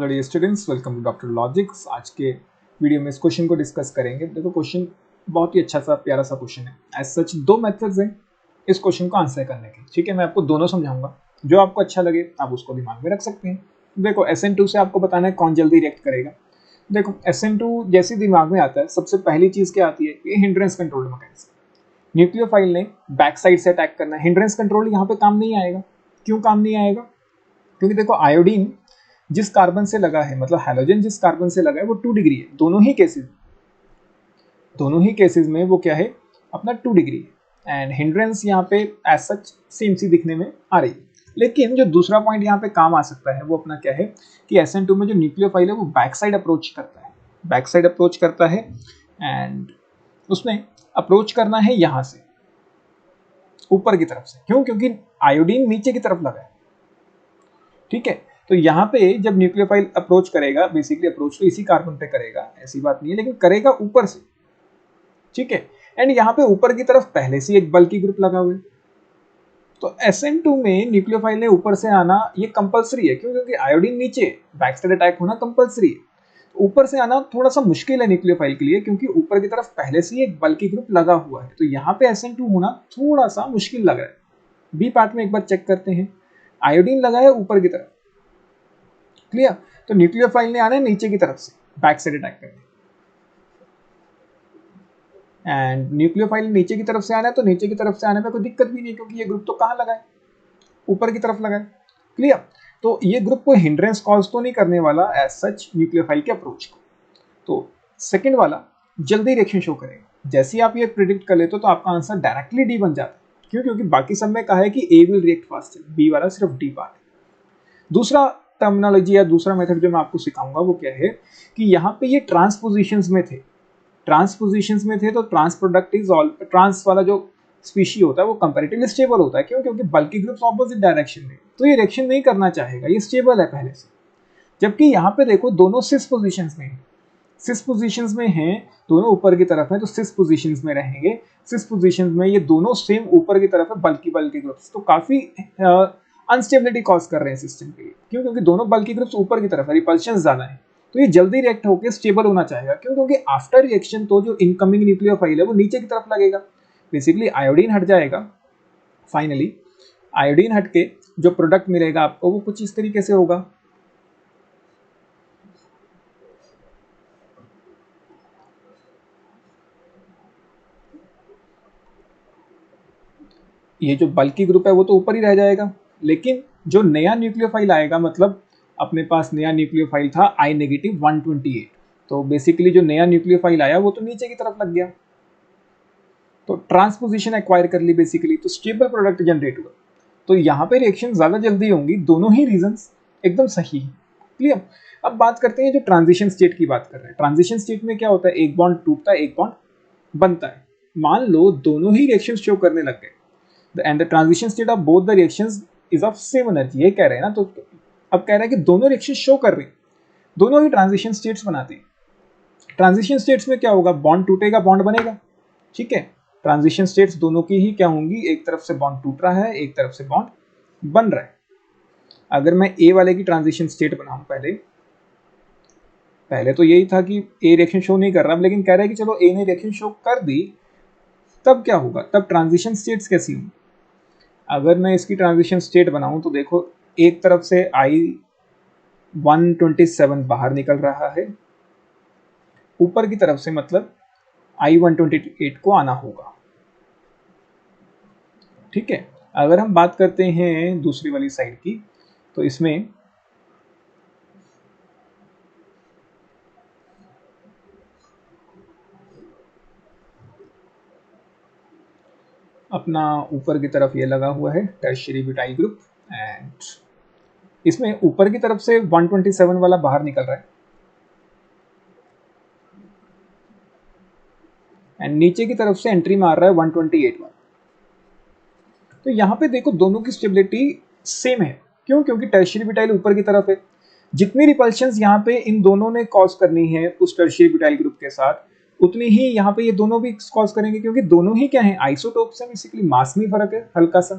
Hello dear students, welcome to Doctor Logics. आज के video में इस क्वेश्चन को डिस्कस करेंगे। देखो क्वेश्चन बहुत ही अच्छा सा प्यारा सा क्वेश्चन है। एज सच दो मेथड्स हैं इस क्वेश्चन को आंसर करने के। ठीक है, मैं आपको दोनों समझाऊंगा, जो आपको अच्छा लगे आप उसको दिमाग में रख सकते हैं। देखो SN2 से आपको बताना है कौन जल्दी रिएक्ट करेगा। देखो SN2 जैसे दिमाग में आता है सबसे पहली चीज क्या आती है, ये हिंड्रेंस कंट्रोल मैकेनिज्म। न्यूक्लियोफाइल ने बैक साइड से अटैक करना है। हिंड्रेंस कंट्रोल यहाँ पे काम नहीं आएगा। क्यों काम नहीं आएगा? क्योंकि देखो आयोडीन जिस कार्बन से लगा है, मतलब हैलोजन जिस कार्बन से लगा है वो 2 डिग्री है। दोनों ही केसेस में वो क्या है, अपना 2 डिग्री है। एंड हिंड्रेंस यहाँ पे एज सच सेम सी दिखने में आ रही है। लेकिन जो दूसरा पॉइंट यहाँ पे काम आ सकता है वो अपना क्या है कि SN2 में जो न्यूक्लियोफाइल है वो बैक साइड अप्रोच करता है एंड उसमें अप्रोच करना है यहाँ से ऊपर की तरफ से। क्यों? क्योंकि आयोडीन नीचे की तरफ लगा है। ठीक है, तो यहाँ पे जब न्यूक्लियोफाइल अप्रोच करेगा, बेसिकली अप्रोच तो इसी कार्बन पे करेगा, ऐसी बात नहीं है, लेकिन करेगा ऊपर से। ठीक है, एंड यहाँ पे ऊपर की तरफ पहले से एक बल्की ग्रुप लगा हुआ है, तो SN2 में न्यूक्लियोफाइल ने ऊपर से आना ये कंपलसरी है। क्यों? क्योंकि आयोडीन नीचे, बैक साइड अटैक होना कंपलसरी है। तो ऊपर से आना थोड़ा सा मुश्किल है न्यूक्लियोफाइल के लिए, क्योंकि ऊपर की तरफ पहले से ही एक बल्की ग्रुप लगा हुआ है। तो यहाँ पे SN2 होना थोड़ा सा मुश्किल लग रहा है। बी पार्ट में एक बार चेक करते हैं, आयोडीन लगा है ऊपर की तरफ, क्लियर? तो न्यूक्लियोफाइल ने आना है नीचे की तरफ से बैक साइड अटैक करने। एंड न्यूक्लियोफाइल नीचे की तरफ से आना है, तो नीचे की तरफ से आने में कोई दिक्कत भी नहीं, क्योंकि ये ग्रुप तो कहाँ लगा है, ऊपर की तरफ लगा है। क्लियर? तो ये ग्रुप को हिंड्रेंस कॉज तो नहीं करने वाला एज सच न्यूक्लियोफाइल के अप्रोच को। तो सेकंड वाला जल्दी रिएक्शन शो करेगा। जैसे ही आप ये प्रिडिक्ट कर लेते हो तो आपका आंसर डायरेक्टली डी बन जाता है। क्यों? क्योंकि बाकी सब में कहा है कि ए विल रिएक्ट फास्टर, बी वाला सिर्फ डी पार्ट है। दूसरा टर्मिनोलॉजी या दूसरा मेथड जो मैं आपको सिखाऊंगा वो क्या है कि यहाँ पे ये ट्रांसपोजिशंस में थे, तो trans product is all, trans वाला जो स्पीशी होता है वो कंपैरेटिवली स्टेबल होता है। क्यों? क्योंकि बल्कि ग्रुप्स ऑपोजिट डायरेक्शन में, तो ये रिएक्शन नहीं करना चाहेगा, ये स्टेबल है पहले से। जबकि यहाँ पे देखो दोनों सिस पोजिशंस में हैं, दोनों ऊपर की तरफ है, तो सिस पोजिशंस में रहेंगे। सिस पोजिशंस में ये दोनों सेम ऊपर की तरफ है, बल्कि ग्रुप्स, तो काफी अनस्टेबिलिटी कॉज कर रहे हैं सिस्टम के लिए। क्यों? क्योंकि दोनों बल्कि ग्रुप्स ऊपर की तरफ है, रिपल्शन ज्यादा है, तो ये जल्दी रिएक्ट होकर स्टेबल होना चाहेगा। क्यों? क्योंकि आफ्टर रिएक्शन तो जो इनकमिंग न्यूक्लियोफाइल है वो नीचे की तरफ लगेगा, बेसिकली आयोडीन हट जाएगा। फाइनली आयोडीन हट के जो प्रोडक्ट मिलेगा आपको वो कुछ इस तरीके से होगा। ये जो बल्की ग्रुप है वो तो ऊपर ही रह जाएगा, लेकिन जो नया न्यूक्लियोफाइल आएगा, मतलब अपने पास नया न्यूक्लियोफाइल था I-128, तो बेसिकली जो नया न्यूक्लियोफाइल आया वो तो नीचे की तरफ लग गया, तो ट्रांसपोजिशन एक्वायर कर ली बेसिकली, तो स्टेबल प्रोडक्ट जनरेट हुआ। तो यहाँ पे रिएक्शन ज्यादा जल्दी होंगी। दोनों ही रीजंस एकदम सही है। क्लियर? अब बात करते हैं जो ट्रांजिशन स्टेट की बात कर रहे हैं। ट्रांजिशन स्टेट में क्या होता है, एक बॉन्ड टूटता है, एक बॉन्ड बनता है। मान लो दोनों ही रिएक्शन शो करने लग गए, and the transition state of both the reactions is of same energy, ये कह रहे हैं ना। तो अब कह रहा है कि दोनों रिएक्शन शो कर रहे हैं, दोनों ही ट्रांजिशन स्टेट्स बनाते हैं। ट्रांजिशन स्टेट्स में क्या होगा, बॉन्ड टूटेगा, बॉन्ड बनेगा। ठीक है, ट्रांजिशन स्टेट्स दोनों की ही क्या होंगी, एक तरफ से बॉन्ड टूट रहा है, एक तरफ से बॉन्ड बन रहा है। अगर मैं ए वाले की ट्रांजिशन स्टेट बनाऊं, पहले तो यही था कि ए रिएक्शन शो नहीं कर रहा, लेकिन कह रहा है कि चलो ए ने रिएक्शन शो कर दी, तब क्या होगा, तब ट्रांजिशन स्टेट्स कैसी होंगी। अगर मैं इसकी ट्रांजिशन स्टेट बनाऊं तो देखो, एक तरफ से I-127 बाहर निकल रहा है, ऊपर की तरफ से मतलब I-128 को आना होगा। ठीक है, अगर हम बात करते हैं दूसरी वाली साइड की, तो इसमें अपना ऊपर की तरफ ये लगा हुआ है टर्शियरी ब्यूटाइल ग्रुप, एंड इसमें ऊपर की तरफ से 127 वाला बाहर निकल रहा है, एंड नीचे की तरफ से एंट्री मार रहा है 128 वाला। तो यहाँ पे देखो दोनों की स्टेबिलिटी सेम है। क्यों? क्योंकि टर्शियरी ब्यूटाइल ऊपर की तरफ है। जितनी रिपल्शंस यहाँ पे इन दोनों ने कॉज करनी है उस टर्शियरी ब्यूटाइल ग्रुप के साथ, उतनी ही यहाँ पे ये दोनों भी कॉज करेंगे, क्योंकि दोनों ही क्या है, आइसोटोप्स हैं, बेसिकली मास में फर्क है हल्का सा।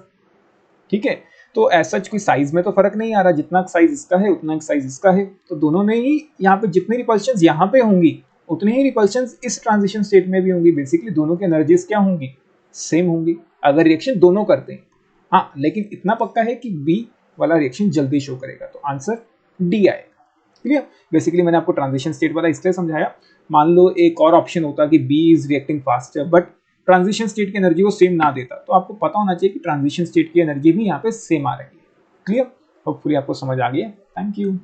ठीक है, तो ऐसा कोई साइज में तो फर्क नहीं आ रहा, जितना साइज इसका है उतना साइज इसका है, तो दोनों ने ही यहाँ पे जितनी रिपल्शंस यहाँ पे होंगी उतनी ही रिपल्शंस इस ट्रांजिशन स्टेट में भी होंगी। बेसिकली दोनों की एनर्जीज क्या होंगी, सेम होंगी अगर रिएक्शन दोनों करते हैं। हाँ, लेकिन इतना पक्का है कि बी वाला रिएक्शन जल्दी शो करेगा, तो आंसर डी आएगा। क्लियर? बेसिकली मैंने आपको ट्रांजिशन स्टेट वाला इसलिए समझाया। मान लो एक और ऑप्शन होता कि B is reacting faster but transition state की एनर्जी वो सेम ना देता, तो आपको पता होना चाहिए कि ट्रांजिशन स्टेट की एनर्जी भी यहाँ पे सेम आ रही है। क्लियर? होपफुली आपको समझ आ गया। Thank you.